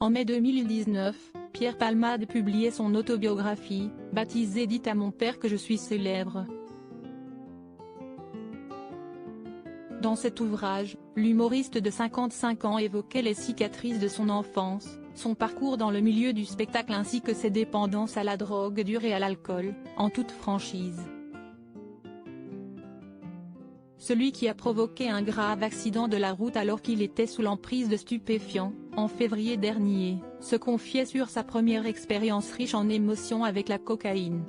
En mai 2019, Pierre Palmade publiait son autobiographie, baptisée « Dites à mon père que je suis célèbre ». Dans cet ouvrage, l'humoriste de 55 ans évoquait les cicatrices de son enfance, son parcours dans le milieu du spectacle ainsi que ses dépendances à la drogue dure et à l'alcool, en toute franchise. Celui qui a provoqué un grave accident de la route alors qu'il était sous l'emprise de stupéfiants, en février dernier, se confiait sur sa première expérience riche en émotions avec la cocaïne.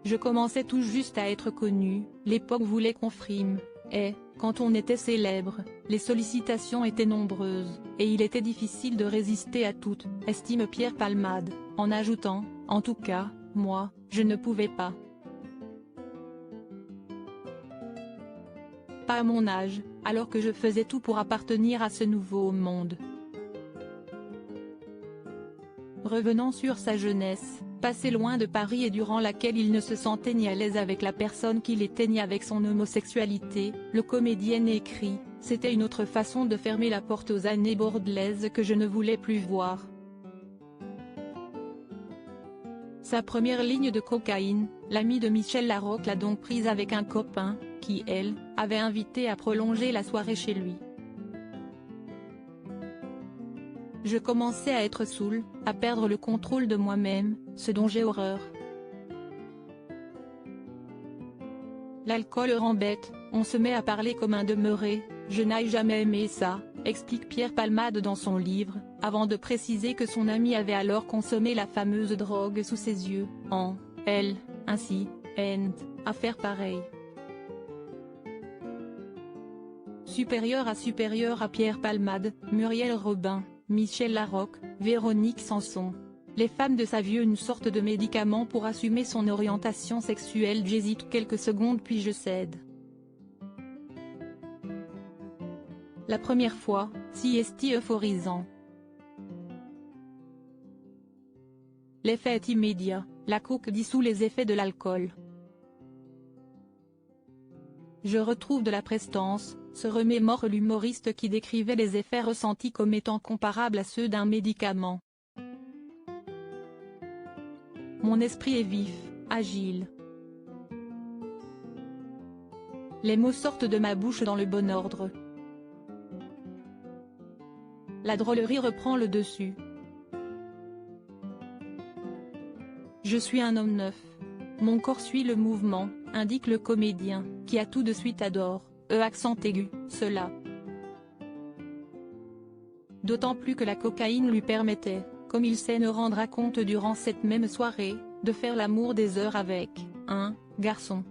Je commençais tout juste à être connu, l'époque voulait qu'on frime, et, quand on était célèbre, les sollicitations étaient nombreuses, et il était difficile de résister à toutes, estime Pierre Palmade, en ajoutant, en tout cas, moi, je ne pouvais pas. Pas à mon âge, alors que je faisais tout pour appartenir à ce nouveau monde. Revenant sur sa jeunesse, passée loin de Paris et durant laquelle il ne se sentait ni à l'aise avec la personne qu'il était ni avec son homosexualité, le comédien écrit « C'était une autre façon de fermer la porte aux années bordelaises que je ne voulais plus voir ». Sa première ligne de cocaïne, l'amie de Michel Larocque l'a donc prise avec un copain, qui elle, avait invité à prolonger la soirée chez lui. Je commençais à être saoul, à perdre le contrôle de moi-même, ce dont j'ai horreur. L'alcool rend bête, on se met à parler comme un demeuré, je n'ai jamais aimé ça, explique Pierre Palmade dans son livre, avant de préciser que son ami avait alors consommé la fameuse drogue sous ses yeux, ainsi, à faire pareil. Supérieur à Pierre Palmade, Muriel Robin, Michel Larocque, Véronique Sanson. Les femmes de sa vie une sorte de médicament pour assumer son orientation sexuelle. J'hésite quelques secondes puis je cède. La première fois, si est euphorisant. L'effet est immédiat, la coke dissout les effets de l'alcool. Je retrouve de la prestance, se remémore l'humoriste qui décrivait les effets ressentis comme étant comparables à ceux d'un médicament. Mon esprit est vif, agile. Les mots sortent de ma bouche dans le bon ordre. La drôlerie reprend le dessus. Je suis un homme neuf. Mon corps suit le mouvement, indique le comédien, qui a tout de suite adore, accent aigu, cela. D'autant plus que la cocaïne lui permettait, comme il sait nous rendre compte durant cette même soirée, de faire l'amour des heures avec un garçon.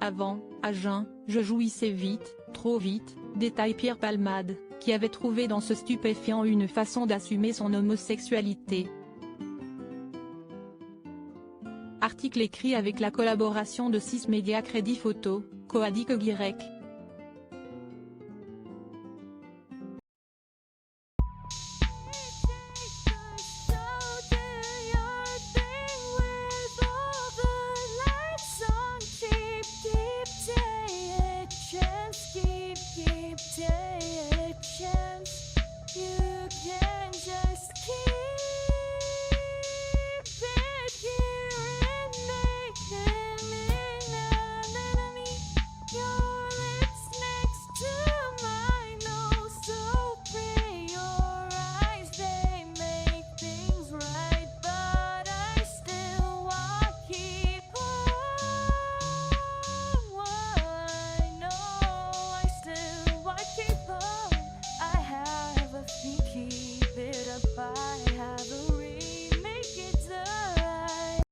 Avant, à jeun, je jouissais vite, trop vite, détaille Pierre Palmade, qui avait trouvé dans ce stupéfiant une façon d'assumer son homosexualité. Article écrit avec la collaboration de 6 médias Crédit Photo, Coadic Y.